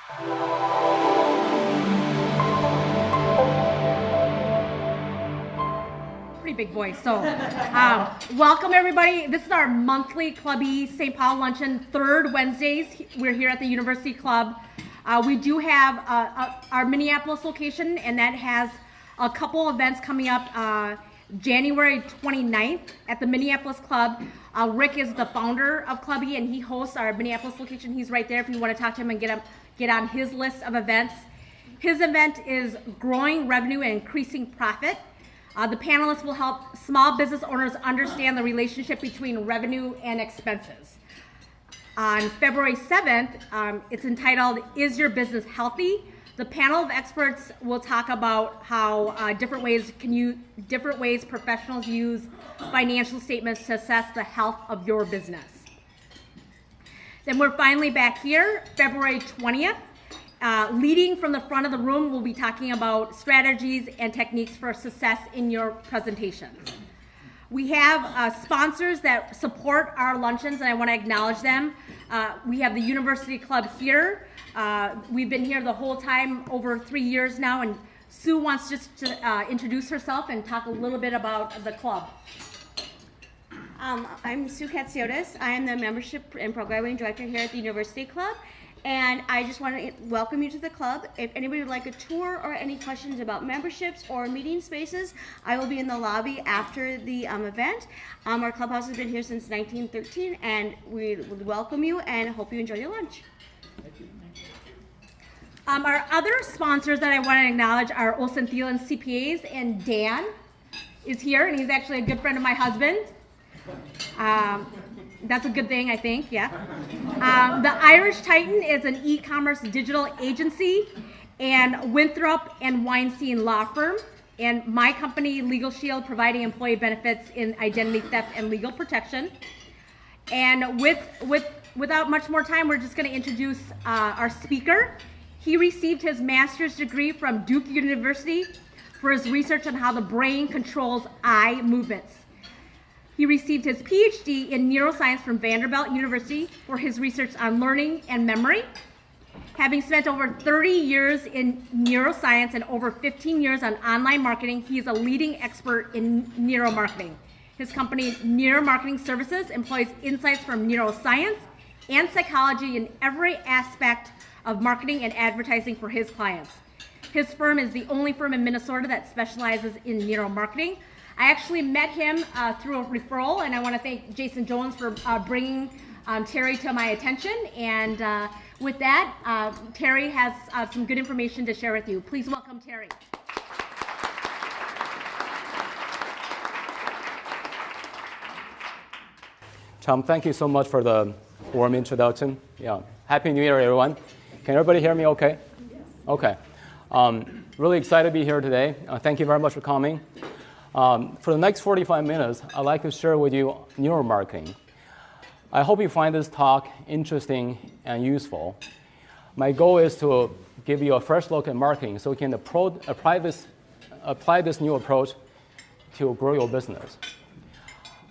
Pretty big voice. So welcome everybody. This is our monthly Clubby St. Paul Luncheon, third Wednesdays. We're here at the University Club. We do have our Minneapolis location, and that has a couple events coming up January 29th at the Minneapolis Club. Rick is the founder of Clubby, and he hosts our Minneapolis location. He's right there if you want to talk to him and get on his list of events. His event is Growing Revenue and Increasing Profit. The panelists will help small business owners understand the relationship between revenue and expenses. On February 7th, it's entitled, Is Your Business Healthy? The panel of experts will talk about how different ways professionals use financial statements to assess the health of your business. Then we're finally back here, February 20th. Leading from the front of the room, we'll be talking about strategies and techniques for success in your presentations. We have sponsors that support our luncheons, and I want to acknowledge them. We have the University Club here. We've been here the whole time, over 3 years now, and Sue wants just to introduce herself and talk a little bit about the club. I'm Sue Katsiotis. I am the Membership and Programming Director here at the University Club. And I just want to welcome you to the club. If anybody would like a tour or any questions about memberships or meeting spaces, I will be in the lobby after the event. Our clubhouse has been here since 1913, and we would welcome you and hope you enjoy your lunch. Thank you. Our other sponsors that I want to acknowledge are Olsen Thielen CPAs, and Dan is here, and he's actually a good friend of my husband. That's a good thing, I think, yeah. The Irish Titan is an e-commerce digital agency, and Winthrop and Weinstein Law Firm, and my company, Legal Shield, providing employee benefits in identity theft and legal protection. And without much more time, we're just going to introduce our speaker. He received his master's degree from Duke University for his research on how the brain controls eye movements. He received his PhD in neuroscience from Vanderbilt University for his research on learning and memory. Having spent over 30 years in neuroscience and over 15 years on online marketing, he is a leading expert in neuromarketing. His company, Neuromarketing Services, employs insights from neuroscience and psychology in every aspect of marketing and advertising for his clients. His firm is the only firm in Minnesota that specializes in neuromarketing. I actually met him through a referral, and I want to thank Jason Jones for bringing Terry to my attention. And with that, Terry has some good information to share with you. Please welcome Terry. Tom, thank you so much for the warm introduction. Yeah. Happy New Year, everyone. Can everybody hear me okay? Yes. Okay. Really excited to be here today. Thank you very much for coming. For the next 45 minutes, I'd like to share with you neuromarketing. I hope you find this talk interesting and useful. My goal is to give you a fresh look at marketing so you can apply this new approach to grow your business.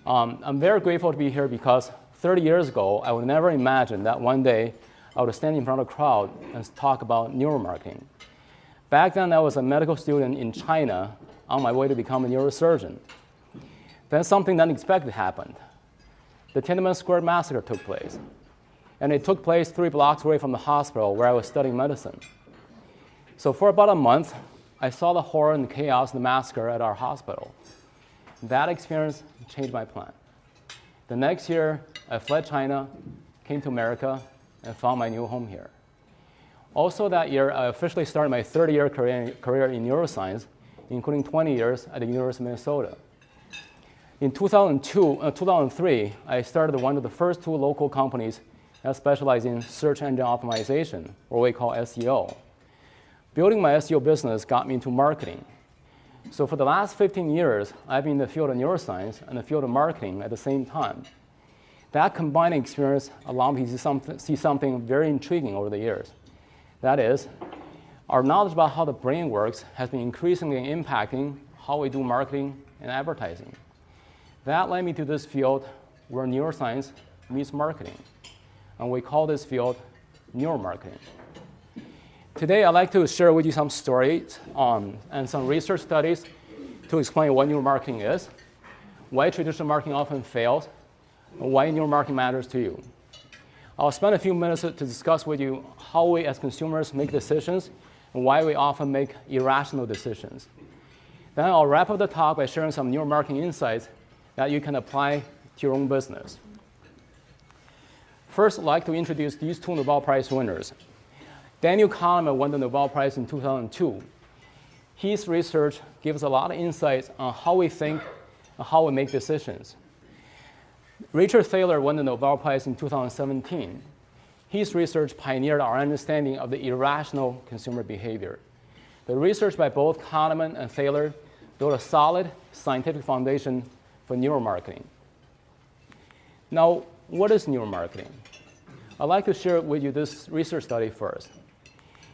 I'm very grateful to be here because 30 years ago, I would never imagine that one day I would stand in front of a crowd and talk about neuromarketing. Back then, I was a medical student in China on my way to become a neurosurgeon. Then something unexpected happened. The Tiananmen Square massacre took place. And it took place 3 blocks away from the hospital where I was studying medicine. So for about a month, I saw the horror and chaos of the massacre at our hospital. That experience changed my plan. The next year, I fled China, came to America, and found my new home here. Also that year, I officially started my 30-year career in neuroscience, including 20 years at the University of Minnesota. In 2003, I started one of the first 2 local companies that specialize in search engine optimization, or what we call SEO. Building my SEO business got me into marketing. So for the last 15 years, I've been in the field of neuroscience and the field of marketing at the same time. That combined experience allowed me to see something very intriguing over the years. That is, our knowledge about how the brain works has been increasingly impacting how we do marketing and advertising. That led me to this field where neuroscience meets marketing, and we call this field neuromarketing. Today, I'd like to share with you some stories and some research studies to explain what neuromarketing is, why traditional marketing often fails, and why neuromarketing matters to you. I'll spend a few minutes to discuss with you how we as consumers make decisions and why we often make irrational decisions. Then I'll wrap up the talk by sharing some neuromarketing insights that you can apply to your own business. First, I'd like to introduce these two Nobel Prize winners. Daniel Kahneman won the Nobel Prize in 2002. His research gives a lot of insights on how we think and how we make decisions. Richard Thaler won the Nobel Prize in 2017. His research pioneered our understanding of the irrational consumer behavior. The research by both Kahneman and Thaler built a solid scientific foundation for neuromarketing. Now, what is neuromarketing? I'd like to share with you this research study first.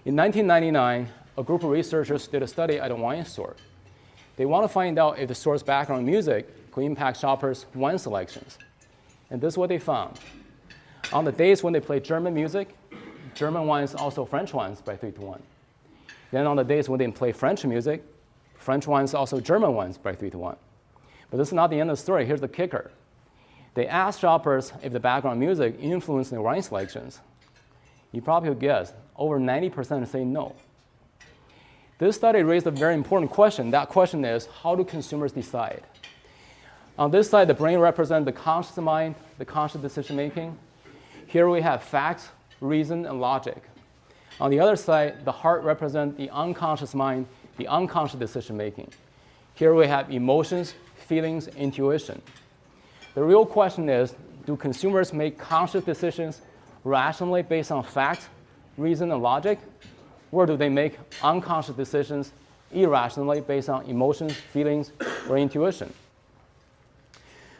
In 1999, a group of researchers did a study at a wine store. They want to find out if the store's background music could impact shoppers' wine selections. And this is what they found. On the days when they played German music, German wines also French wines by 3-1. Then on the days when they play French music, French wines also German wines by 3-1. But this is not the end of the story. Here's the kicker. They asked shoppers if the background music influenced their wine selections. You probably would guess, over 90% say no. This study raised a very important question. That question is, how do consumers decide? On this side, the brain represents the conscious mind, the conscious decision making. Here we have facts, reason, and logic. On the other side, the heart represents the unconscious mind, the unconscious decision making. Here we have emotions, feelings, intuition. The real question is, do consumers make conscious decisions rationally based on facts, reason, and logic? Or do they make unconscious decisions irrationally based on emotions, feelings, or intuition?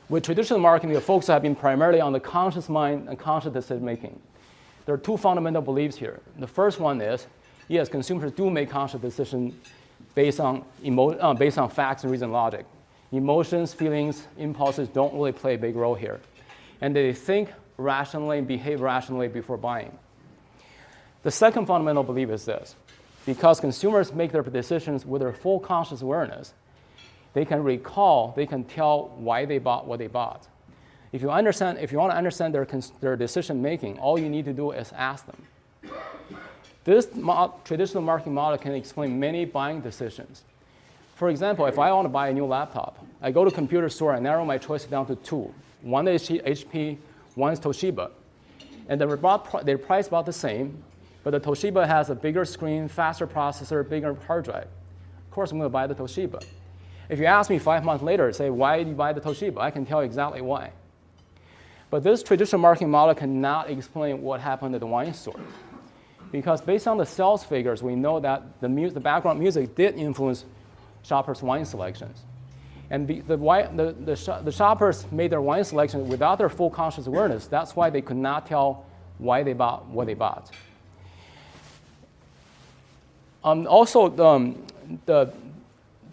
With traditional marketing, the focus have been primarily on the conscious mind and conscious decision making. There are two fundamental beliefs here. The first one is, yes, consumers do make conscious decisions based on facts and reason and logic. Emotions, feelings, impulses don't really play a big role here. And they think rationally and behave rationally before buying. The second fundamental belief is this. Because consumers make their decisions with their full conscious awareness, they can recall, they can tell why they bought what they bought. If you want to understand their decision making, all you need to do is ask them. This traditional marketing model can explain many buying decisions. For example, if I want to buy a new laptop, I go to a computer store and narrow my choice down to two. One is HP, one is Toshiba. And they're priced about the same, but the Toshiba has a bigger screen, faster processor, bigger hard drive. Of course, I'm going to buy the Toshiba. If you ask me 5 months later, say, why did you buy the Toshiba? I can tell you exactly why. But this traditional marketing model cannot explain what happened at the wine store. Because based on the sales figures, we know that the background music did influence shoppers' wine selections. And the shoppers made their wine selection without their full conscious awareness. That's why they could not tell why they bought what they bought. Also, the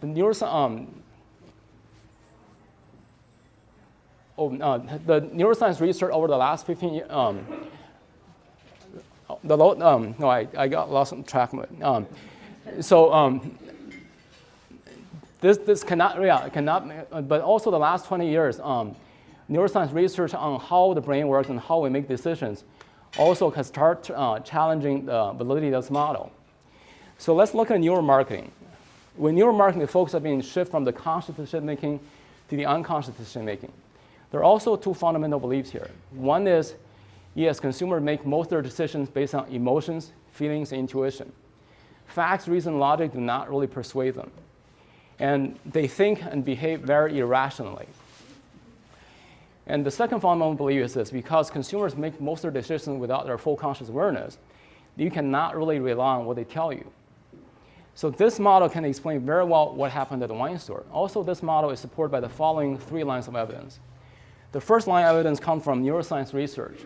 neuroscience research over the last 15 years, I got lost on track of it. This cannot, but also the last 20 years, neuroscience research on how the brain works and how we make decisions also can start challenging the validity of this model. So let's look at neuromarketing. With neuromarketing, the focus has been shift from the conscious decision-making to the unconscious decision-making. There are also two fundamental beliefs here. One is, yes, consumers make most of their decisions based on emotions, feelings, and intuition. Facts, reason, and logic do not really persuade them. And they think and behave very irrationally. And the second fundamental belief is this: because consumers make most of their decisions without their full conscious awareness, you cannot really rely on what they tell you. So this model can explain very well what happened at the wine store. Also, this model is supported by the following 3 lines of evidence. The first line of evidence comes from neuroscience research.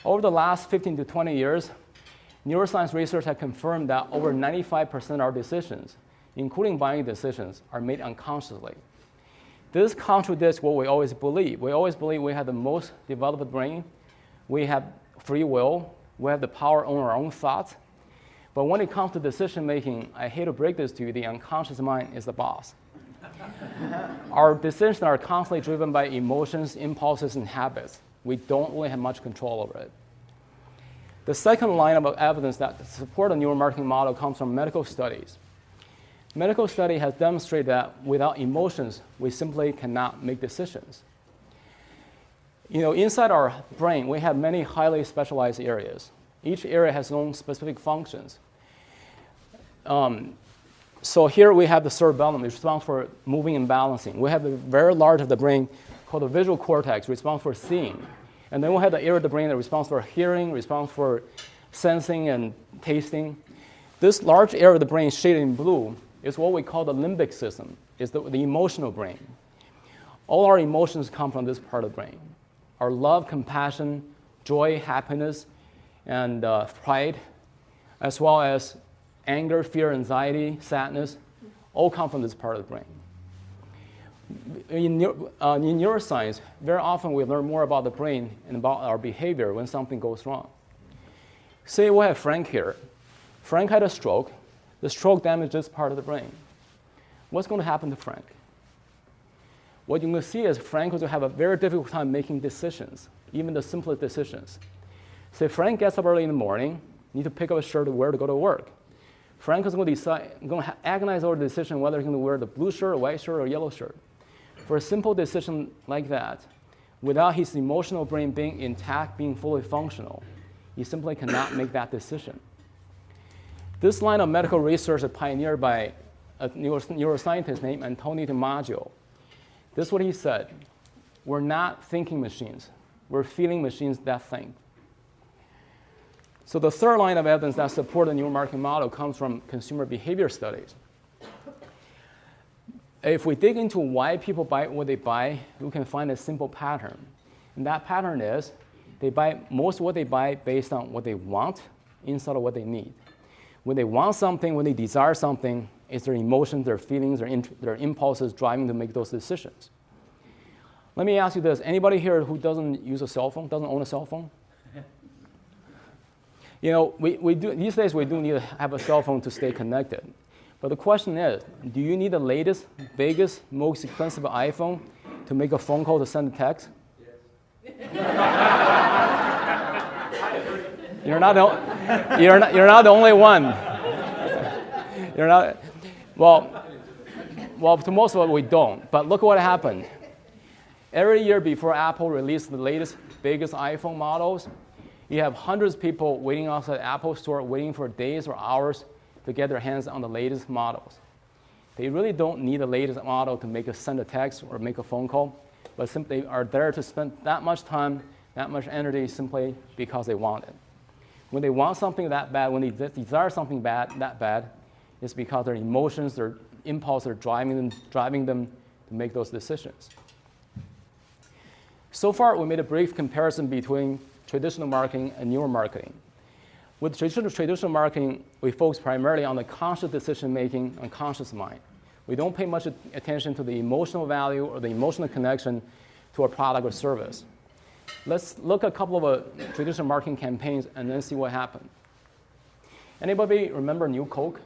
Over the last 15 to 20 years, neuroscience research has confirmed that over 95% of our decisions, including buying decisions, are made unconsciously. This contradicts what we always believe. We always believe we have the most developed brain, we have free will, we have the power over our own thoughts. But when it comes to decision making, I hate to break this to you, the unconscious mind is the boss. Our decisions are constantly driven by emotions, impulses, and habits. We don't really have much control over it. The second line of evidence that support a neuromarketing model comes from medical studies. Medical study has demonstrated that without emotions, we simply cannot make decisions. Inside our brain, we have many highly specialized areas. Each area has its own specific functions. So here we have the cerebellum, which is responsible for moving and balancing. We have the very large of the brain called the visual cortex, responsible for seeing. And then we have the area of the brain that is responsible for hearing, responsible for sensing and tasting. This large area of the brain shaded in blue is what we call the limbic system, is the emotional brain. All our emotions come from this part of the brain. Our love, compassion, joy, happiness, and pride, as well as anger, fear, anxiety, sadness, all come from this part of the brain. In neuroscience, very often we learn more about the brain and about our behavior when something goes wrong. Say we have Frank here. Frank had a stroke. The stroke damaged this part of the brain. What's going to happen to Frank? What you're going to see is Frank is going to have a very difficult time making decisions, even the simplest decisions. Say Frank gets up early in the morning, need to pick up a shirt to wear to go to work. Frank is going to agonize over the decision whether he's going to wear the blue shirt, or white shirt, or yellow shirt. For a simple decision like that, without his emotional brain being intact, being fully functional, he simply cannot make that decision. This line of medical research is pioneered by a neuroscientist named Antonio DiMaggio. This is what he said: we're not thinking machines, we're feeling machines that think. So the third line of evidence that supports the neuromarketing model comes from consumer behavior studies. If we dig into why people buy what they buy, we can find a simple pattern. And that pattern is they buy most of what they buy based on what they want instead of what they need. When they want something, when they desire something, it's their emotions, their feelings, their impulses driving them to make those decisions. Let me ask you this. Anybody here who doesn't use a cell phone, doesn't own a cell phone? We do, these days we do need to have a cell phone to stay connected. But the question is, do you need the latest, biggest, most expensive iPhone to make a phone call, to send a text? Yes. You're not the only one. You're not. Well, to most of us we don't. But look what happened. Every year before Apple released the latest, biggest iPhone models, you have hundreds of people waiting outside the Apple store, waiting for days or hours to get their hands on the latest models. They really don't need the latest model to send a text or make a phone call, but simply are there to spend that much time, that much energy simply because they want it. When they want something that bad, when they desire something that bad, it's because their emotions, their impulses are driving them to make those decisions. So far, we made a brief comparison between traditional marketing and neuromarketing. With traditional marketing, we focus primarily on the conscious decision-making and conscious mind. We don't pay much attention to the emotional value or the emotional connection to a product or service. Let's look at a couple of traditional marketing campaigns and then see what happened. Anybody remember New Coke?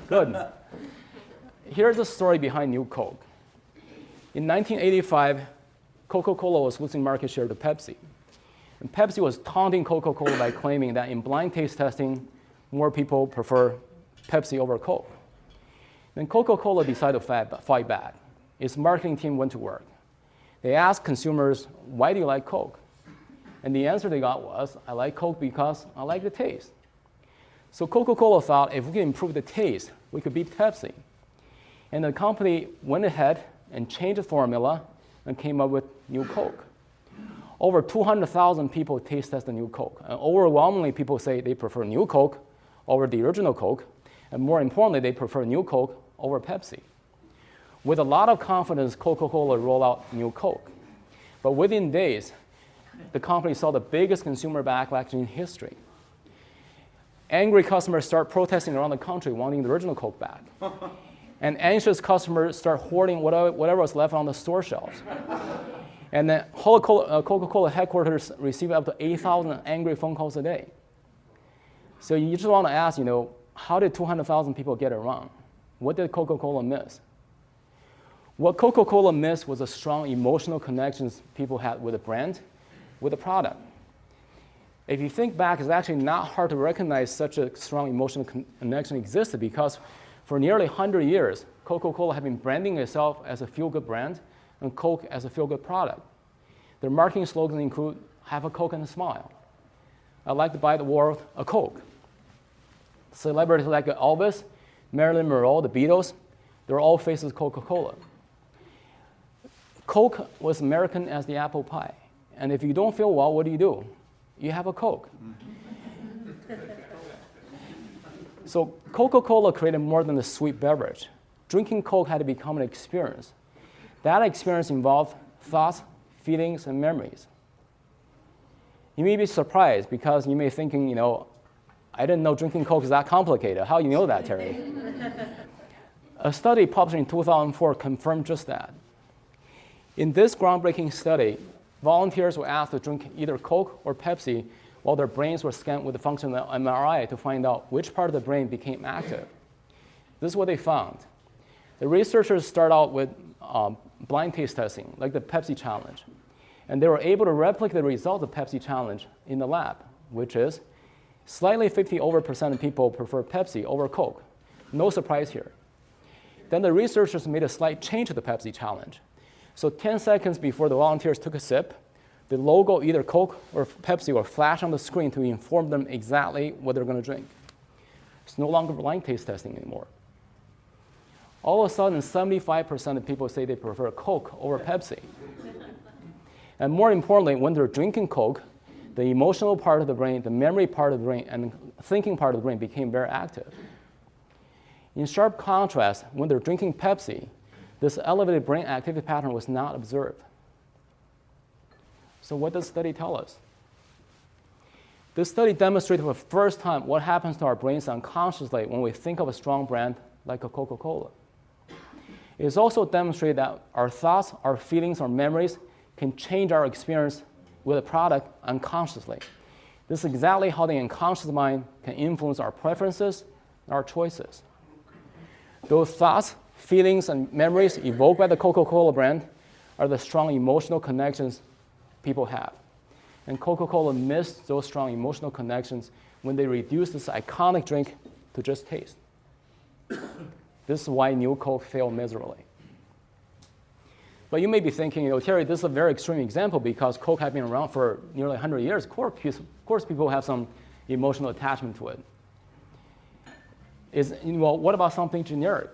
Good. Here's the story behind New Coke. In 1985, Coca-Cola was losing market share to Pepsi. And Pepsi was taunting Coca-Cola by claiming that in blind taste testing, more people prefer Pepsi over Coke. Then Coca-Cola decided to fight back. Its marketing team went to work. They asked consumers, why do you like Coke? And the answer they got was, I like Coke because I like the taste. So Coca-Cola thought if we can improve the taste, we could beat Pepsi. And the company went ahead and changed the formula and came up with New Coke. Over 200,000 people taste test the New Coke. And overwhelmingly, people say they prefer New Coke over the original Coke. And more importantly, they prefer New Coke over Pepsi. With a lot of confidence, Coca-Cola rolled out New Coke. But within days, the company saw the biggest consumer backlash in history. Angry customers start protesting around the country, wanting the original Coke back. And anxious customers start hoarding whatever was left on the store shelves. And then Coca-Cola headquarters receive up to 8,000 angry phone calls a day. So you just want to ask, how did 200,000 people get it wrong? What did Coca-Cola miss? What Coca-Cola missed was the strong emotional connections people had with the brand, with the product. If you think back, it's actually not hard to recognize such a strong emotional connection existed because for nearly 100 years, Coca-Cola had been branding itself as a feel-good brand and Coke as a feel-good product. Their marketing slogans include, have a Coke and a smile. I'd like to buy the world a Coke. Celebrities like Elvis, Marilyn Monroe, the Beatles, they're all faces Coca-Cola. Coke was American as the apple pie. And if you don't feel well, what do? You have a Coke. So Coca-Cola created more than a sweet beverage. Drinking Coke had to become an experience. That experience involved thoughts, feelings, and memories. You may be surprised because you may be thinking, I didn't know drinking Coke is that complicated. How do you know that, Terry? A study published in 2004 confirmed just that. In this groundbreaking study, volunteers were asked to drink either Coke or Pepsi while their brains were scanned with the functional MRI to find out which part of the brain became active. This is what they found. The researchers started out with blind taste testing, like the Pepsi challenge. And they were able to replicate the result of the Pepsi challenge in the lab, which is slightly 50% of people prefer Pepsi over Coke. No surprise here. Then the researchers made a slight change to the Pepsi challenge. So 10 seconds before the volunteers took a sip, the logo, either Coke or Pepsi, will flash on the screen to inform them exactly what they're going to drink. It's no longer blind taste testing anymore. All of a sudden, 75% of people say they prefer Coke over Pepsi. And more importantly, when they're drinking Coke, the emotional part of the brain, the memory part of the brain, and the thinking part of the brain became very active. In sharp contrast, when they're drinking Pepsi, this elevated brain activity pattern was not observed. So what does the study tell us? This study demonstrated for the first time what happens to our brains unconsciously when we think of a strong brand like a Coca-Cola. It has also demonstrated that our thoughts, our feelings, our memories can change our experience with a product unconsciously. This is exactly how the unconscious mind can influence our preferences and our choices. Those thoughts, feelings, and memories evoked by the Coca-Cola brand are the strong emotional connections people have. And Coca-Cola missed those strong emotional connections when they reduced this iconic drink to just taste. This is why New Coke failed miserably. But you may be thinking, Terry, this is a very extreme example because Coke had been around for nearly 100 years. Of course people have some emotional attachment to it. What about something generic?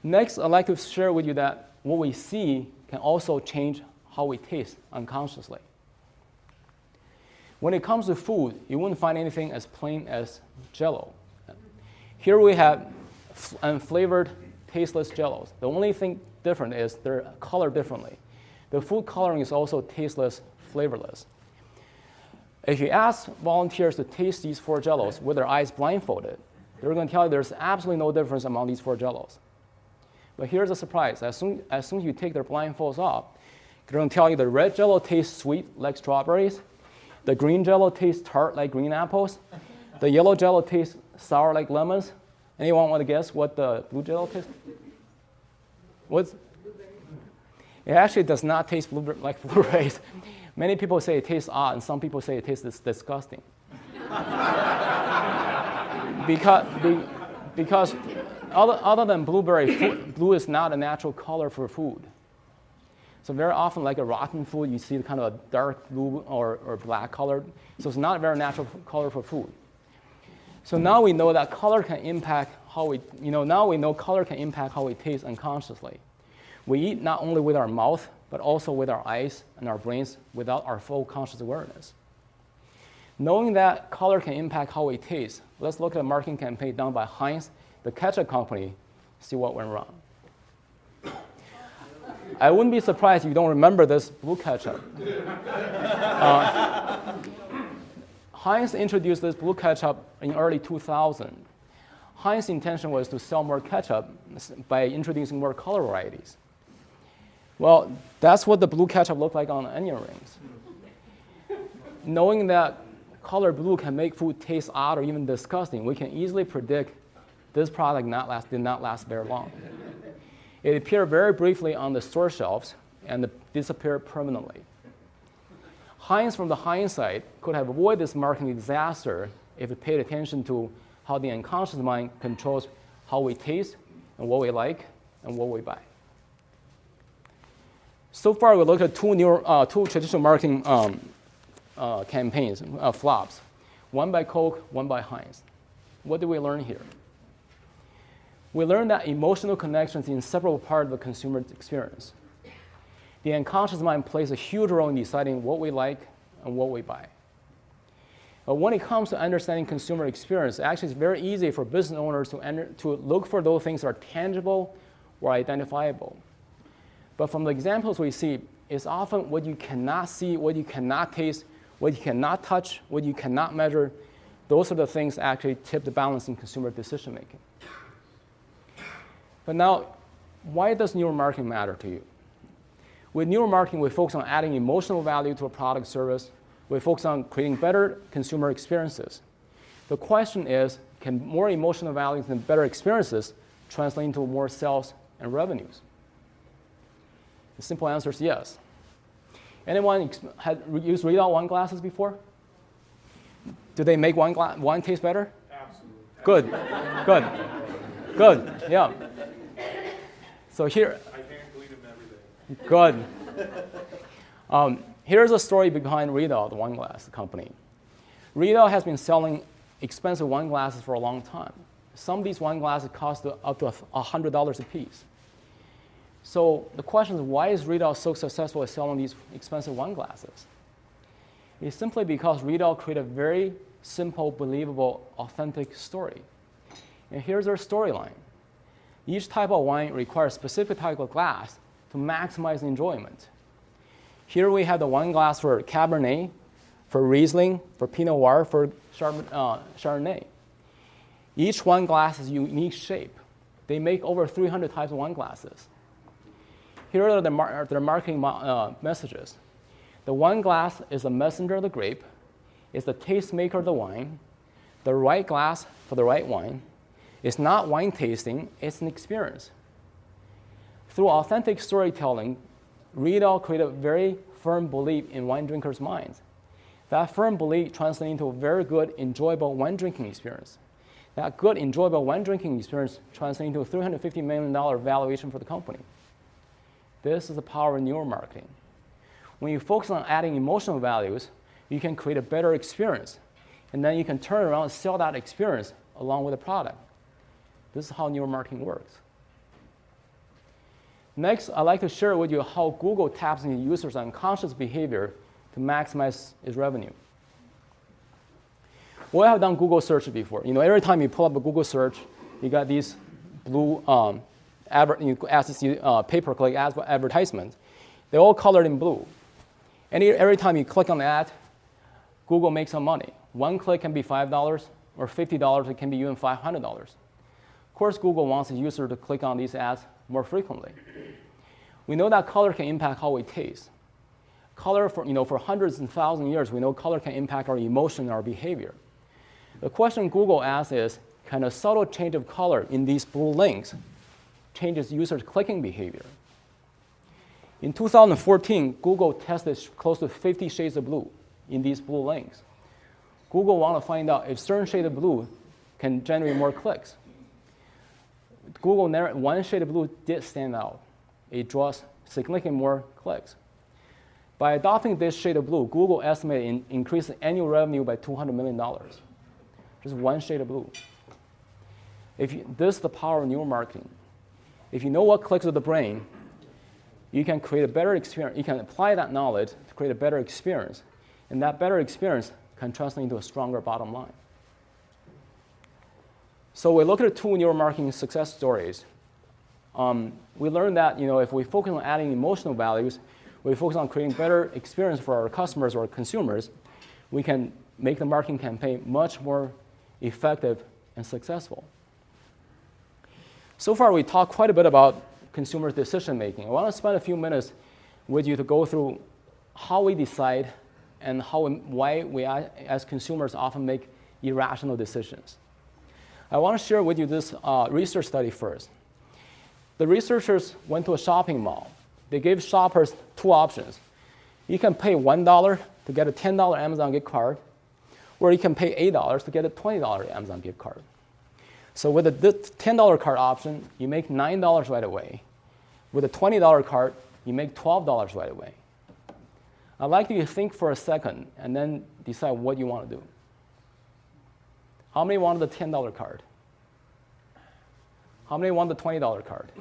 Next, I'd like to share with you that what we see can also change how we taste unconsciously. When it comes to food, you wouldn't find anything as plain as Jell-O. Here we have unflavored, tasteless Jell-Os. The only thing different is they're colored differently. The food coloring is also tasteless, flavorless. If you ask volunteers to taste these 4 Jell-Os with their eyes blindfolded, they're going to tell you there's absolutely no difference among these 4 Jell-Os. But here's a surprise. As soon as you take their blindfolds off, they're going to tell you the red Jell-O tastes sweet like strawberries, the green Jell-O tastes tart like green apples, the yellow Jell-O tastes sour like lemons. Anyone want to guess what the blue Jell-O tastes? It actually does not taste like blueberries. Many people say it tastes odd, and some people say it tastes disgusting. Because other than blueberry, blue is not a natural color for food. So very often, like a rotten food, you see kind of a dark blue or black color. So it's not a very natural color for food. So now we know that color can impact how we, now we know color can impact how we taste unconsciously. We eat not only with our mouth, but also with our eyes and our brains without our full conscious awareness. Knowing that color can impact how we taste, let's look at a marketing campaign done by Heinz, the ketchup company, see what went wrong. I wouldn't be surprised if you don't remember this blue ketchup. Heinz introduced this blue ketchup in early 2000. Heinz's intention was to sell more ketchup by introducing more color varieties. Well, that's what the blue ketchup looked like on onion rings. Knowing that color blue can make food taste odd or even disgusting, we can easily predict this product did not last very long. It appeared very briefly on the store shelves and disappeared permanently. Heinz, from the hindsight, could have avoided this marketing disaster if it paid attention to how the unconscious mind controls how we taste and what we like and what we buy. So far, we looked at two traditional marketing campaigns, flops. One by Coke, one by Heinz. What did we learn here? We learned that emotional connection is an inseparable part of the consumer experience. The unconscious mind plays a huge role in deciding what we like and what we buy. But when it comes to understanding consumer experience, actually it's very easy for business owners to look for those things that are tangible or identifiable. But from the examples we see, it's often what you cannot see, what you cannot taste, what you cannot touch, what you cannot measure. Those are the things that actually tip the balance in consumer decision making. But now, why does neuromarketing matter to you? With neuromarketing, we focus on adding emotional value to a product service. We focus on creating better consumer experiences. The question is, can more emotional values and better experiences translate into more sales and revenues? The simple answer is yes. Anyone had used Readout wine glasses before? Do they make wine taste better? Absolutely. Good, good, good, yeah. So here, I can't clean them every day. good. Here's a story behind Readout, the wine glass company. Readout has been selling expensive wine glasses for a long time. Some of these wine glasses cost up to $100 a piece. So the question is, why is Readout so successful at selling these expensive wine glasses? It's simply because Readout created a very simple, believable, authentic story. And here's their storyline. Each type of wine requires a specific type of glass to maximize enjoyment. Here we have the wine glass for Cabernet, for Riesling, for Pinot Noir, for Chardonnay. Each wine glass is a unique shape. They make over 300 types of wine glasses. Here are their marketing messages. The wine glass is the messenger of the grape. It's the tastemaker of the wine. The right glass for the right wine. It's not wine tasting, it's an experience. Through authentic storytelling, Readout created a very firm belief in wine drinkers' minds. That firm belief translates into a very good, enjoyable wine drinking experience. That good, enjoyable wine drinking experience translates into a $350 million valuation for the company. This is the power of neuromarketing. When you focus on adding emotional values, you can create a better experience. And then you can turn around and sell that experience along with the product. This is how neuromarketing works. Next, I'd like to share with you how Google taps into users' unconscious behavior to maximize its revenue. We have done Google search before. Every time you pull up a Google search, you got these blue pay-per-click advertisements. They're all colored in blue. And every time you click on the ad, Google makes some money. One click can be $5 or $50. It can be even $500. Of course, Google wants the user to click on these ads more frequently. We know that color can impact how we taste. Color, for hundreds and thousands of years, we know color can impact our emotion and our behavior. The question Google asks is, can a subtle change of color in these blue links changes users' clicking behavior? In 2014, Google tested close to 50 shades of blue in these blue links. Google wanted to find out if certain shade of blue can generate more clicks. Google one shade of blue did stand out. It draws significantly more clicks. By adopting this shade of blue, Google estimated increased annual revenue by $200 million. Just one shade of blue. This is the power of neuromarketing. If you know what clicks with the brain, you can create a better experience. You can apply that knowledge to create a better experience. And that better experience can translate into a stronger bottom line. So we look at two neuromarketing success stories. We learned that if we focus on adding emotional values, we focus on creating better experience for our customers or consumers, we can make the marketing campaign much more effective and successful. So far, we talked quite a bit about consumer decision making. I want to spend a few minutes with you to go through how we decide and why we as consumers often make irrational decisions. I want to share with you this research study first. The researchers went to a shopping mall. They gave shoppers two options. You can pay $1 to get a $10 Amazon gift card, or you can pay $8 to get a $20 Amazon gift card. So with the $10 card option, you make $9 right away. With a $20 card, you make $12 right away. I'd like you to think for a second and then decide what you want to do. How many wanted the $10 card? How many want the $20 card?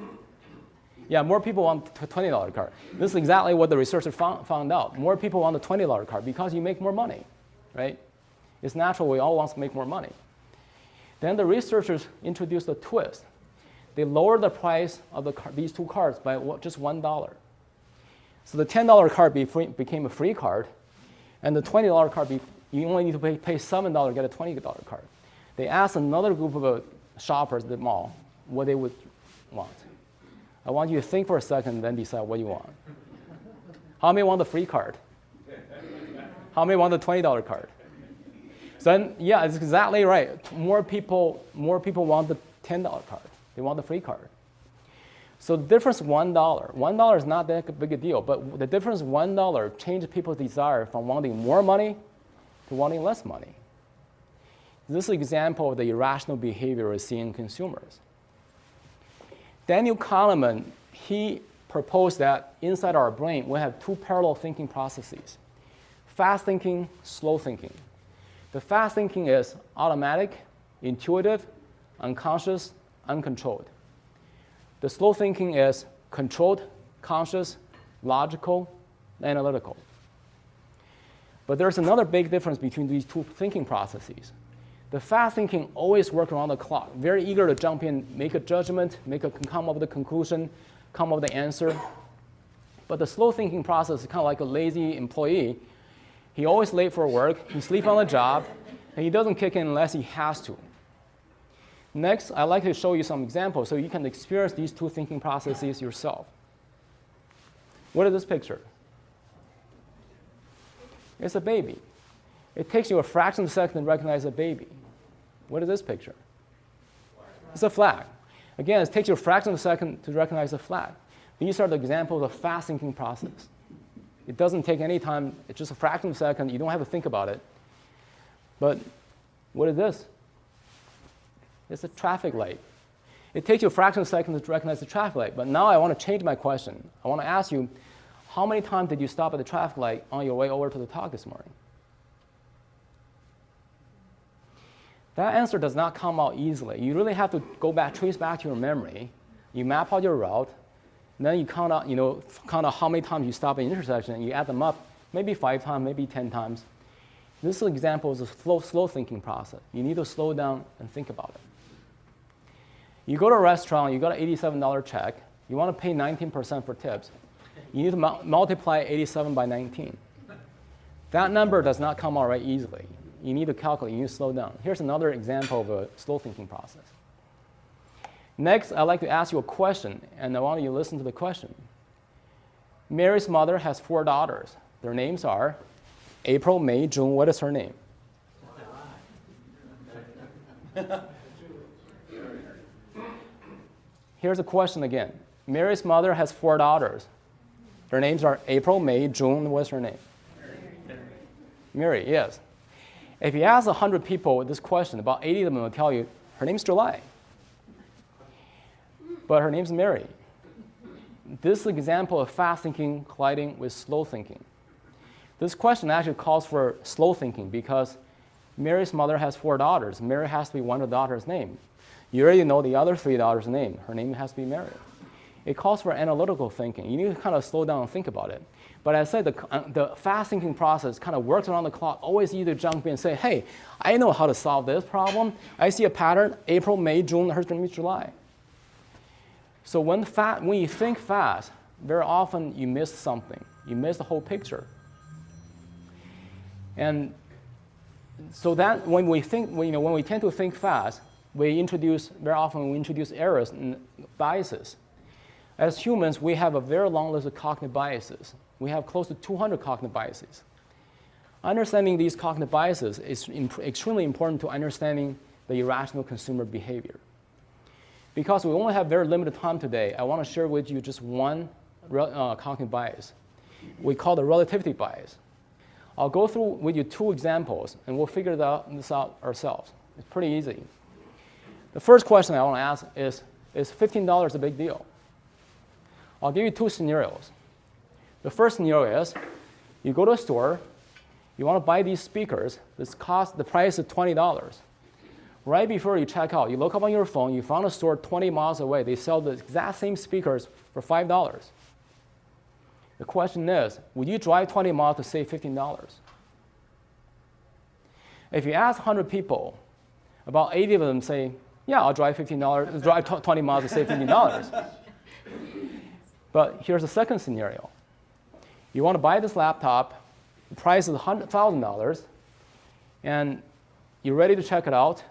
Yeah, more people want the $20 card. This is exactly what the researchers found out. More people want the $20 card because you make more money, right? It's natural, we all want to make more money. Then the researchers introduced a twist. They lowered the price of these two cards by just $1. So the $10 card became a free card, and the $20 card, you only need to pay $7 to get a $20 card. They asked another group of shoppers at the mall what they would want. I want you to think for a second and then decide what you want. How many want the free card? How many want the $20 card? So then, yeah, it's exactly right. More people want the $10 card. They want the free card. So the difference is $1. $1 is not that big a deal, but the difference $1 changed people's desire from wanting more money to wanting less money. This is an example of the irrational behavior we see in consumers. Daniel Kahneman, he proposed that inside our brain, we have two parallel thinking processes: fast thinking, slow thinking. The fast thinking is automatic, intuitive, unconscious, uncontrolled. The slow thinking is controlled, conscious, logical, analytical. But there's another big difference between these two thinking processes. The fast thinking always works around the clock, very eager to jump in, make a judgment, come up with a conclusion, come up with the answer. But the slow thinking process is kind of like a lazy employee. He always late for work, he sleeps on the job, and he doesn't kick in unless he has to. Next, I'd like to show you some examples so you can experience these two thinking processes yourself. What is this picture? It's a baby. It takes you a fraction of a second to recognize a baby. What is this picture? It's a flag. Again, it takes you a fraction of a second to recognize a flag. These are the examples of fast thinking process. It doesn't take any time. It's just a fraction of a second. You don't have to think about it. But what is this? It's a traffic light. It takes you a fraction of a second to recognize the traffic light. But now I want to change my question. I want to ask you, how many times did you stop at the traffic light on your way over to the talk this morning? That answer does not come out easily. You really have to trace back to your memory. You map out your route, and then you count out how many times you stop at an intersection, and you add them up, maybe 5 times, maybe 10 times. This example is a slow thinking process. You need to slow down and think about it. You go to a restaurant, you got an $87 check, you want to pay 19% for tips. You need to multiply 87 by 19. That number does not come out right easily. You need to calculate, you need to slow down. Here's another example of a slow thinking process. Next, I'd like to ask you a question, and I want you to listen to the question. Mary's mother has 4 daughters. Their names are April, May, June. What is her name? Here's the question again. Mary's mother has 4 daughters. Their names are April, May, June. What's her name? Mary, yes. If you ask 100 people this question, about 80 of them will tell you, her name's July. But her name's Mary. This is an example of fast thinking colliding with slow thinking. This question actually calls for slow thinking because Mary's mother has 4 daughters. Mary has to be one of the daughters' name. You already know the other 3 daughters' name. Her name has to be Mary. It calls for analytical thinking. You need to kind of slow down and think about it. But as I said, the fast thinking process kind of works around the clock. Always either jump in and say, hey, I know how to solve this problem. I see a pattern, April, May, June, her name is July. So when you think fast, very often you miss something. You miss the whole picture. And so that when we tend to think fast, very often we introduce errors and biases. As humans, we have a very long list of cognitive biases. We have close to 200 cognitive biases. Understanding these cognitive biases is extremely important to understanding the irrational consumer behavior. Because we only have very limited time today, I want to share with you just one cognitive bias. We call the relativity bias. I'll go through with you 2 examples, and we'll figure this out ourselves. It's pretty easy. The first question I want to ask is $15 a big deal? I'll give you 2 scenarios. The first scenario is you go to a store, you want to buy these speakers. The price is $20. Right before you check out, you look up on your phone, you found a store 20 miles away. They sell the exact same speakers for $5. The question is, would you drive 20 miles to save $15? If you ask 100 people, about 80 of them say, yeah, I'll drive drive 20 miles to save $15. But here's the second scenario. You want to buy this laptop, the price is $100,000, and you're ready to check it out.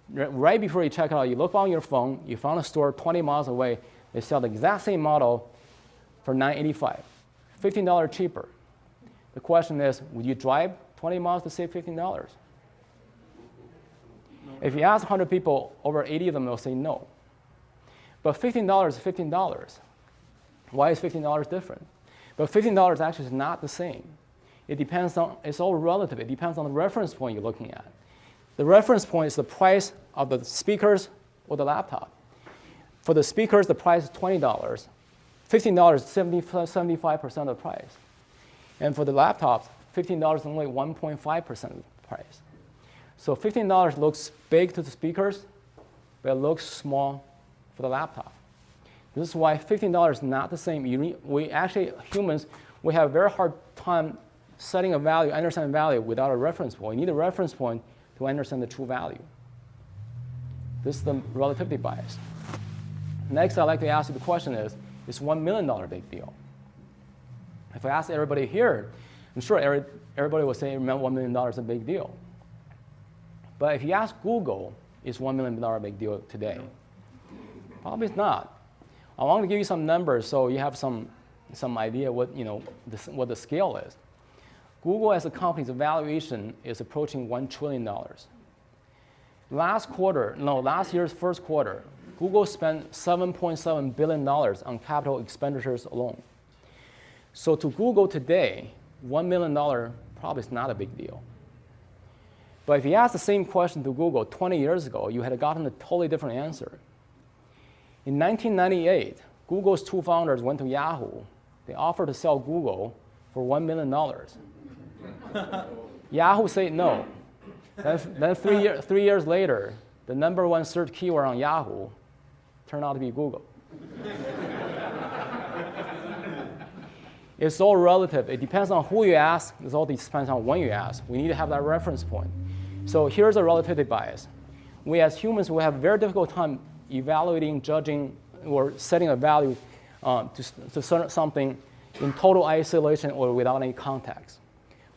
Right before you check it out, you look on your phone, you found a store 20 miles away, they sell the exact same model for $985, $15 cheaper. The question is, would you drive 20 miles to save $15? If you ask 100 people, over 80 of them will say no. But $15 is $15. Why is $15 different? But $15 actually is not the same. It's all relative. It depends on the reference point you're looking at. The reference point is the price of the speakers or the laptop. For the speakers, the price is $20. $15 is 75% of the price. And for the laptops, $15 is only 1.5% of the price. So $15 looks big to the speakers, but it looks small for the laptop. This is why $15 is not the same. Humans, we have a very hard time setting a value, understanding value without a reference point. You need a reference point to understand the true value. This is the relativity bias. Next, I'd like to ask you the question is $1 million a big deal? If I ask everybody here, I'm sure everybody will say $1 million is a big deal. But if you ask Google, is $1 million a big deal today? Probably it's not. I want to give you some numbers so you have some idea what the scale is. Google as a company's valuation is approaching $1 trillion. Last year's first quarter, Google spent $7.7 billion on capital expenditures alone. So to Google today, $1 million probably is not a big deal. But if you ask the same question to Google 20 years ago, you had gotten a totally different answer. In 1998, Google's 2 founders went to Yahoo. They offered to sell Google for $1 million. Yahoo said no. Then 3 years later, the #1 search keyword on Yahoo turned out to be Google. It's all relative. It depends on who you ask. It all depends on when you ask. We need to have that reference point. So here's a relativity bias. We as humans, we have a very difficult time evaluating, judging, or setting a value to something in total isolation or without any context.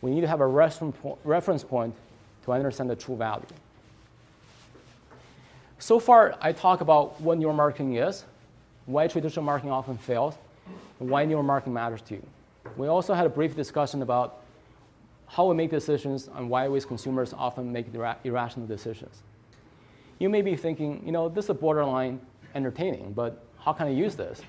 We need to have a reference point to understand the true value. So far, I talked about what neuromarketing is, why traditional marketing often fails, and why neuromarketing matters to you. We also had a brief discussion about how we make decisions and why we as consumers often make irrational decisions. You may be thinking, this is borderline entertaining, but how can I use this?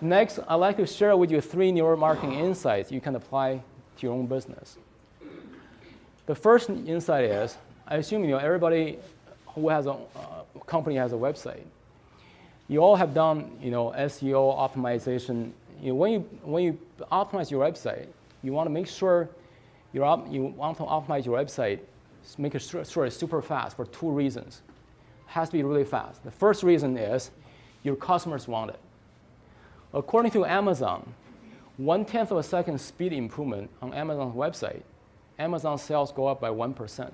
Next, I'd like to share with you 3 neuromarketing insights you can apply to your own business. The first insight is, I assume everybody who has a company has a website. You all have done SEO optimization. When you optimize your website, you want to make sure you want to optimize your website, make sure it's super fast for 2 reasons. It has to be really fast. The first reason is your customers want it. According to Amazon, 1/10 of a second speed improvement on Amazon's website, Amazon sales go up by 1%.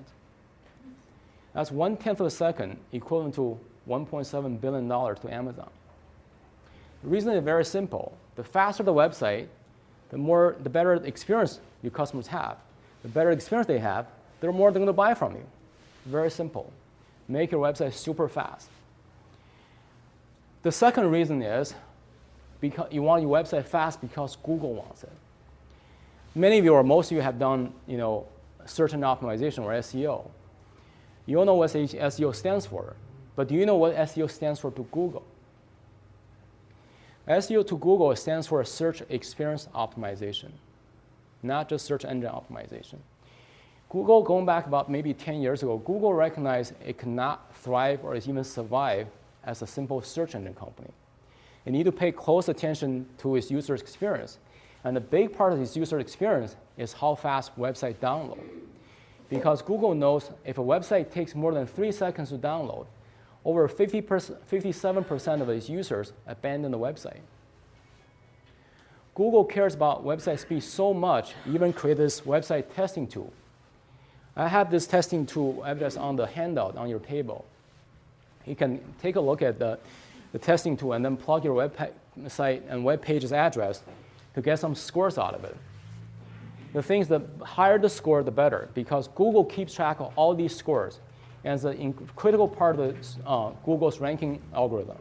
That's 1/10 of a second, equivalent to $1.7 billion to Amazon. The reason is very simple. The faster the website, the better experience your customers have. The better experience they have, the more they're going to buy from you. Very simple. Make your website super fast. The second reason is because you want your website fast because Google wants it. many of you or most of you have done, search engine optimization or SEO. You all know what SEO stands for, but do you know what SEO stands for to Google? SEO to Google stands for Search Experience Optimization, not just search engine optimization. Google, going back about maybe 10 years ago, Google recognized it could not thrive or even survive as a simple search engine company. It needed to pay close attention to its user experience. And a big part of its user experience is how fast website download. Because Google knows if a website takes more than 3 seconds to download, over 57% of its users abandon the website. Google cares about website speed so much, even created this website testing tool. I have this testing tool address on the handout on your table. You can take a look at the testing tool and then plug your website and web page's address to get some scores out of it. The thing is, the higher the score, the better, because Google keeps track of all these scores, and it's a critical part of Google's ranking algorithm.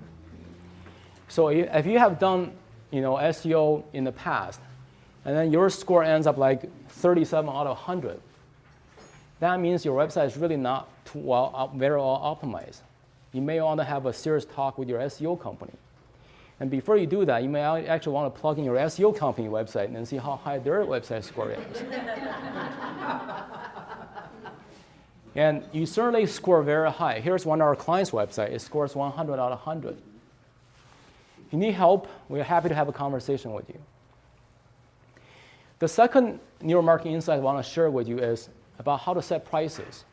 So if you have done SEO in the past, and then your score ends up like 37 out of 100, that means your website is really not very well optimized. You may want to have a serious talk with your SEO company. And before you do that, you may actually want to plug in your SEO company website and see how high their website score is. And you certainly score very high. Here's one of our clients' website. It scores 100 out of 100. If you need help, we're happy to have a conversation with you. The second neuromarketing insight I want to share with you is about how to set prices.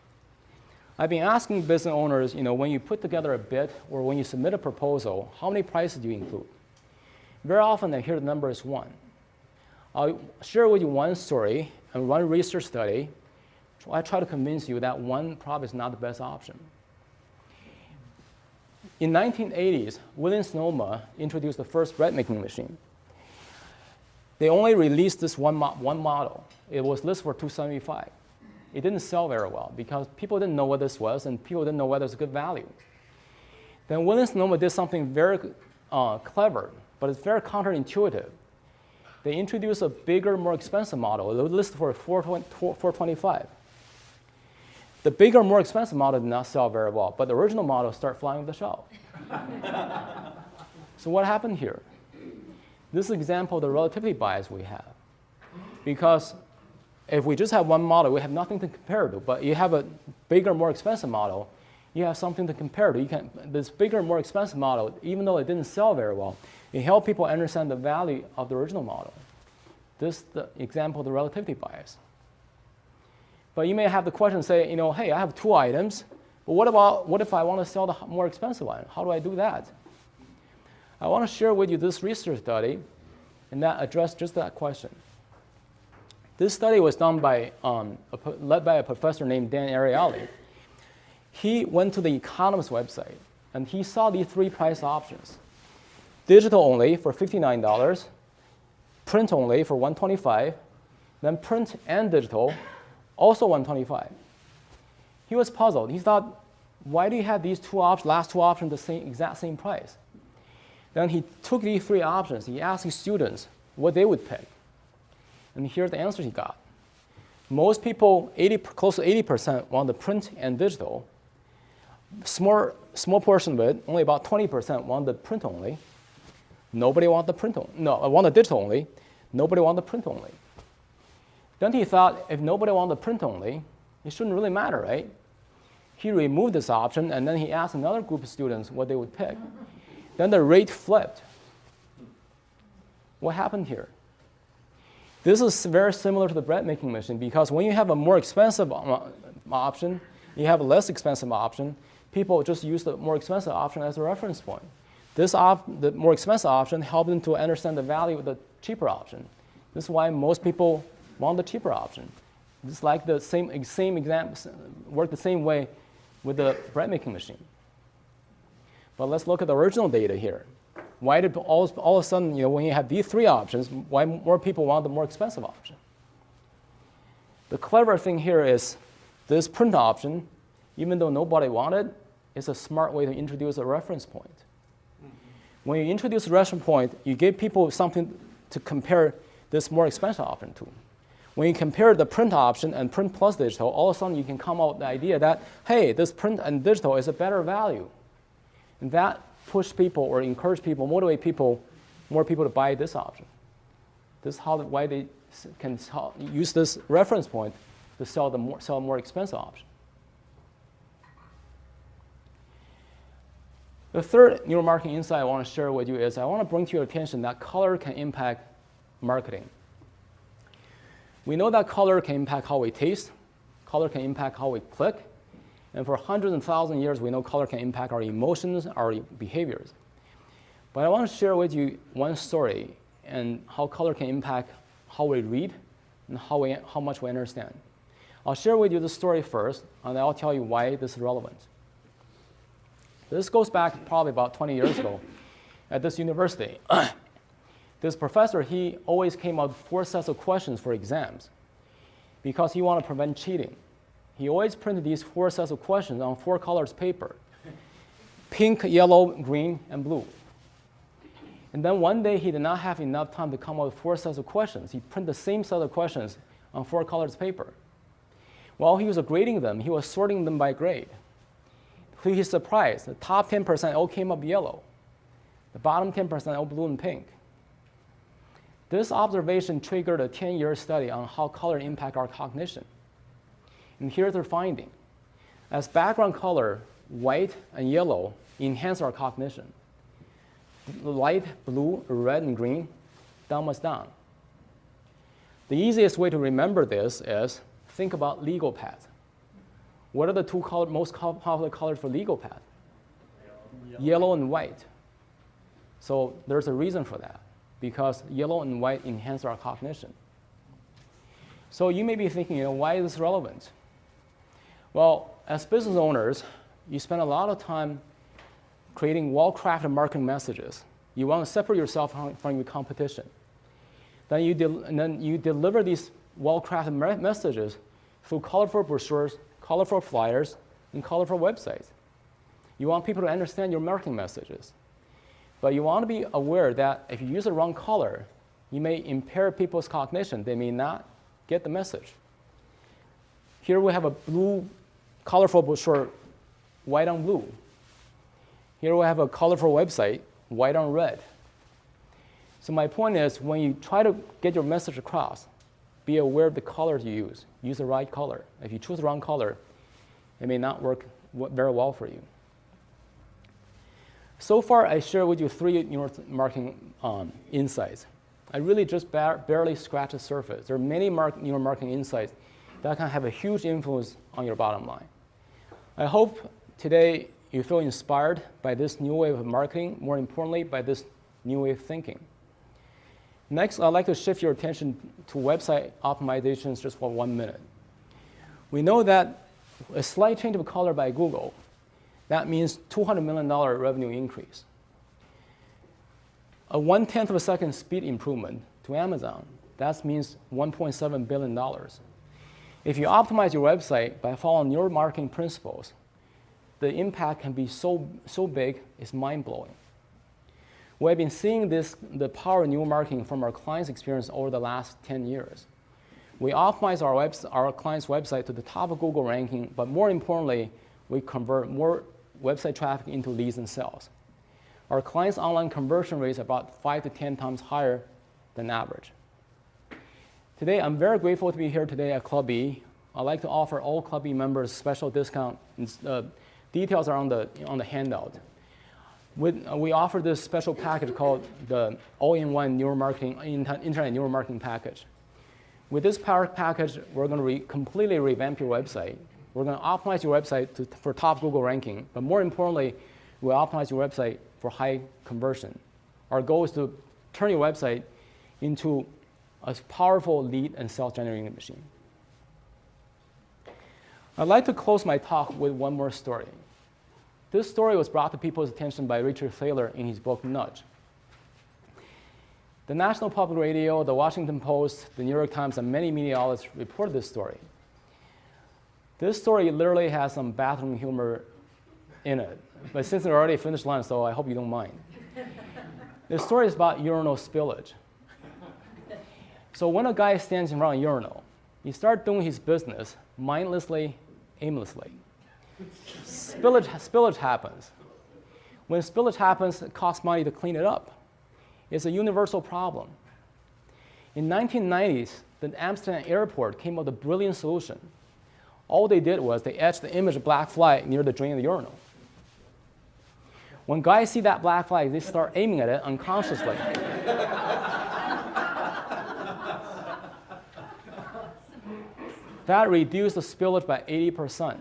I've been asking business owners, when you put together a bid or when you submit a proposal, how many prices do you include? Very often I hear the number is 1. I'll share with you one story and one research study. I try to convince you that 1 probably is not the best option. In 1980s, Williams-Sonoma introduced the first bread making machine. They only released this one model. It was listed for $275. It didn't sell very well because people didn't know what this was and people didn't know whether it's good value. Then Williams-Sonoma did something very clever, but it's very counterintuitive. They introduced a bigger, more expensive model. It was listed for $425. The bigger, more expensive model did not sell very well, but the original model started flying off the shelf. So what happened here? This is an example of the relativity bias we have. Because if we just have one model, we have nothing to compare to. But you have a bigger, more expensive model, you have something to compare to. This bigger, more expensive model, even though it didn't sell very well, it helped people understand the value of the original model. This is the example of the relativity bias. But you may have the question say, hey, I have 2 items, but what if I want to sell the more expensive one? How do I do that? I want to share with you this research study, and that addressed just that question. This study was done by, led by a professor named Dan Ariely. He went to the Economist website, and he saw these 3 price options. Digital only for $59, print only for $125, then print and digital, also $125. He was puzzled. He thought, why do you have these last two options the exact same price? Then he took these 3 options. He asked his students what they would pick. And here's the answer he got. Most people, close to 80%, want the print and digital. Small portion of it, only about 20%, want the print only. Nobody want the print only. No, want the digital only. Nobody want the print only. Then he thought, if nobody want the print only, it shouldn't really matter, right? He removed this option, and then he asked another group of students what they would pick. Then the rate flipped. What happened here? This is very similar to the bread making machine because when you have a more expensive option, you have a less expensive option, people just use the more expensive option as a reference point. The more expensive option helps them to understand the value of the cheaper option. This is why most people want the cheaper option. It's like the same example, work the same way with the bread making machine. But let's look at the original data here. Why did all of a sudden, when you have these 3 options, why more people want the more expensive option? The clever thing here is this print option, even though nobody wanted, is a smart way to introduce a reference point. When you introduce a reference point, you give people something to compare this more expensive option to. When you compare the print option and print plus digital, all of a sudden you can come up with the idea that, hey, this print and digital is a better value. And that push people or encourage people, motivate people, more people to buy this option. This is why they can use this reference point to sell a more expensive option. The third neuromarketing insight I want to share with you is I want to bring to your attention that color can impact marketing. We know that color can impact how we taste, color can impact how we click, and for hundreds and thousands of years, we know color can impact our emotions, our behaviors. But I want to share with you one story and how color can impact how we read and how much we understand. I'll share with you the story first, and I'll tell you why this is relevant. This goes back probably about 20 years ago at this university. This professor, he always came out with 4 sets of questions for exams because he wanted to prevent cheating. He always printed these 4 sets of questions on 4 colors paper: pink, yellow, green, and blue. And then one day, he did not have enough time to come up with 4 sets of questions. He printed the same set of questions on 4 colors paper. While he was grading them, he was sorting them by grade. To his surprise, the top 10% all came up yellow. The bottom 10% all blue and pink. This observation triggered a 10-year study on how color impacts our cognition. And here's their finding. As background color, white and yellow enhance our cognition. Light, blue, red, and green, dumb us down. The easiest way to remember this is think about legal pads. What are the 2 most popular colors for legal pad? Yellow and white. So there's a reason for that, because yellow and white enhance our cognition. So you may be thinking, why is this relevant? Well, as business owners, you spend a lot of time creating well-crafted marketing messages. You want to separate yourself from your competition. Then you deliver these well-crafted messages through colorful brochures, colorful flyers, and colorful websites. You want people to understand your marketing messages. But you want to be aware that if you use the wrong color, you may impair people's cognition. They may not get the message. Here we have a blue, colorful brochure, white on blue. Here we have a colorful website, white on red. So my point is, when you try to get your message across, be aware of the colors you use. Use the right color. If you choose the wrong color, it may not work very well for you. So far, I shared with you 3 neuromarketing insights. I really just barely scratched the surface. There are many neuromarketing insights that can have a huge influence on your bottom line. I hope today you feel inspired by this new way of marketing, more importantly, by this new way of thinking. Next, I'd like to shift your attention to website optimizations just for 1 minute. We know that a slight change of color by Google, that means $200 million revenue increase. A 1/10 of a second speed improvement to Amazon, that means $1.7 billion. If you optimize your website by following your marketing principles, the impact can be so big, it's mind-blowing. We have been seeing the power of neuromarketing from our clients' experience over the last 10 years. We optimize our clients' website to the top of Google ranking, but more importantly, we convert more website traffic into leads and sales. Our clients' online conversion rate is about 5 to 10 times higher than average. Today, I'm very grateful to be here today at Club E. I'd like to offer all Club E members special discount. Details are on the handout. We offer this special package called the all-in-one internet neuromarketing package. With this package, we're going to completely revamp your website. We're going to optimize your website for top Google ranking, but more importantly, we'll optimize your website for high conversion. Our goal is to turn your website into a powerful lead and sales generating machine. I'd like to close my talk with one more story. This story was brought to people's attention by Richard Thaler in his book, Nudge. The National Public Radio, the Washington Post, the New York Times, and many media outlets reported this story. This story literally has some bathroom humor in it, but since they're already finished lunch, so I hope you don't mind. The story is about urinal spillage. So when a guy stands around a urinal, he starts doing his business mindlessly, aimlessly. Spillage happens. When spillage happens, it costs money to clean it up. It's a universal problem. In 1990s, the Amsterdam airport came up with a brilliant solution. All they did was they etched the image of black fly near the drain of the urinal. When guys see that black fly, they start aiming at it unconsciously. That reduced the spillage by 80%.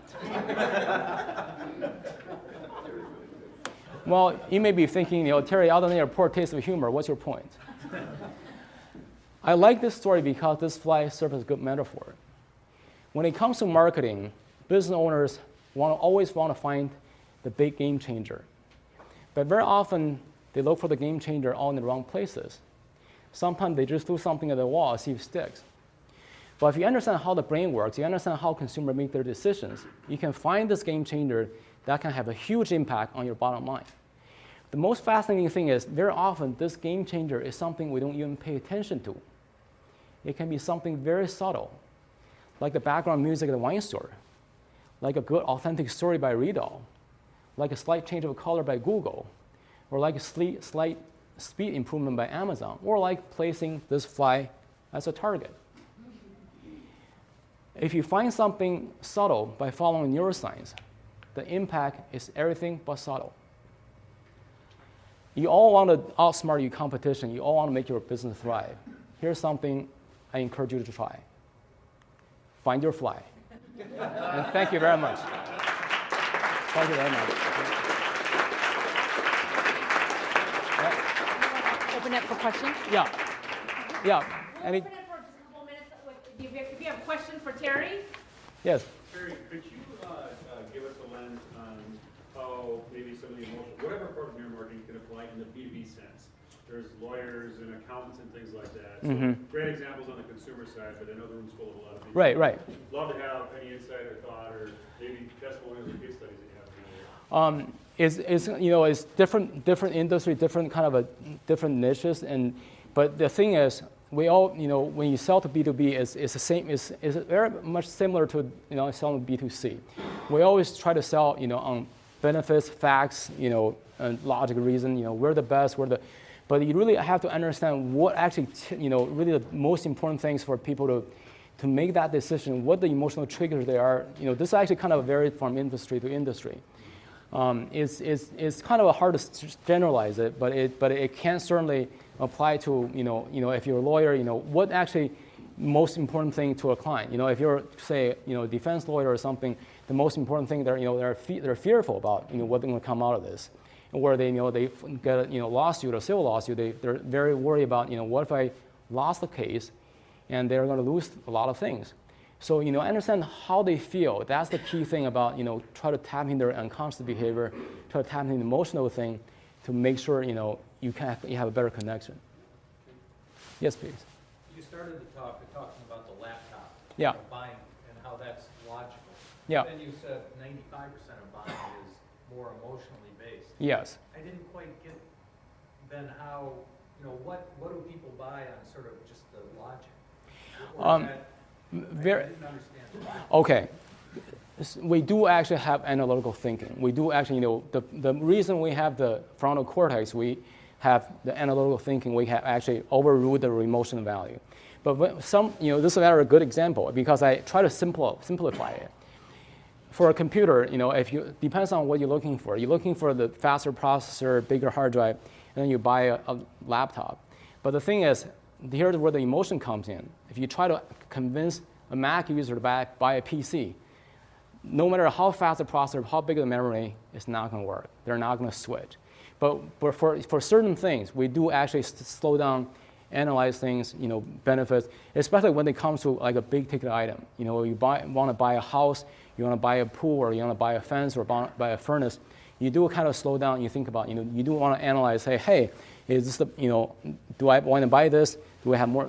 Well, you may be thinking, Terry, other than your poor taste of humor, what's your point? I like this story because this fly serves as a good metaphor. When it comes to marketing, business owners always want to find the big game changer. But very often, they look for the game changer all in the wrong places. Sometimes they just throw something at the wall and see if it sticks. But if you understand how the brain works, you understand how consumers make their decisions, you can find this game changer that can have a huge impact on your bottom line. The most fascinating thing is, very often, this game changer is something we don't even pay attention to. It can be something very subtle, like the background music at the wine store, like a good authentic story by Riedel, like a slight change of color by Google, or like a slight speed improvement by Amazon, or like placing this fly as a target. If you find something subtle by following neuroscience, the impact is everything but subtle. You all want to outsmart your competition. You all want to make your business thrive. Here's something I encourage you to try. Find your fly. And thank you very much. Thank you very much. Open it for questions. Yeah. Yeah. We'll open it for just a couple minutes. If you have a question for Terry. Yes. Terry, could you give us a lens on how maybe some of the emotional, whatever part of neuromarketing can apply in the B2B sense? There's lawyers and accountants and things like that. So great examples on the consumer side, but I know the room's full of a lot of people. Right. Love to have any insight or thought or maybe testimonials or case studies that you have. It's different industry, different kind of a different niches, but the thing is, we all, when you sell to B2B, it's the same. It's very much similar to selling B2C. We always try to sell on benefits, facts, and logic, reason. We're the best. But you really have to understand what actually, really the most important things for people to make that decision. What the emotional triggers they are. This actually kind of varies from industry to industry. It's kind of hard to generalize it, but it can certainly apply to if you're a lawyer, what actually most important thing to a client. If you're say a defense lawyer or something, the most important thing they're fearful about what's going to come out of this, where they get a lawsuit or civil lawsuit, they're very worried about what if I lost the case, and they're going to lose a lot of things. So understand how they feel. That's the key thing about try to tap in their unconscious behavior, try to tap in the emotional thing, to make sure you have a better connection. Yes, please. You started the talk talking about the laptop. Yeah. Buying and how that's logical. Yeah. Then you said 95% of buying is more emotionally based. Yes. I didn't quite get then how what do people buy on sort of just the logic? Or is that, I didn't understand that. Okay. We do actually have analytical thinking. We do actually, the reason we have the frontal cortex, we have the analytical thinking, we have actually overruled the emotional value. But this is a very good example because I try to simplify it. For a computer, depends on what you're looking for. You're looking for the faster processor, bigger hard drive, and then you buy a laptop. But the thing is, here's where the emotion comes in. If you try to convince a Mac user to buy a PC, no matter how fast the processor, how big the memory, it's not going to work. They're not going to switch. But for certain things, we do actually slow down, analyze things, benefits, especially when it comes to like a big ticket item. You want to buy a house, you want to buy a pool, or you want to buy a fence or buy a furnace. You do kind of slow down. You think about, you do want to analyze. Say, hey, is this do I want to buy this? Do I have more?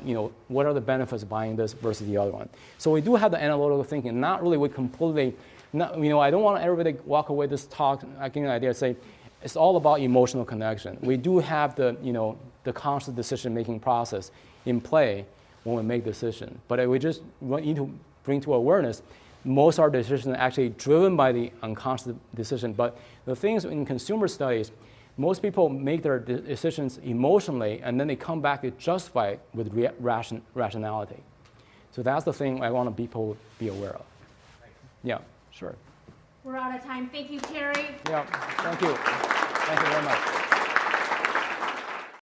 What are the benefits of buying this versus the other one? So we do have the analytical thinking. Not really we completely. I don't want everybody to walk away this talk getting an idea. Say, it's all about emotional connection. We do have the conscious decision-making process in play, when we make decisions. But we just need to bring to awareness, most of our decisions are actually driven by the unconscious decision. But the things in consumer studies, most people make their decisions emotionally, and then they come back to justify with rationality. So that's the thing I want people to be aware of. Yeah, sure. We're out of time. Thank you, Terry. Yeah, thank you. Thank you very much.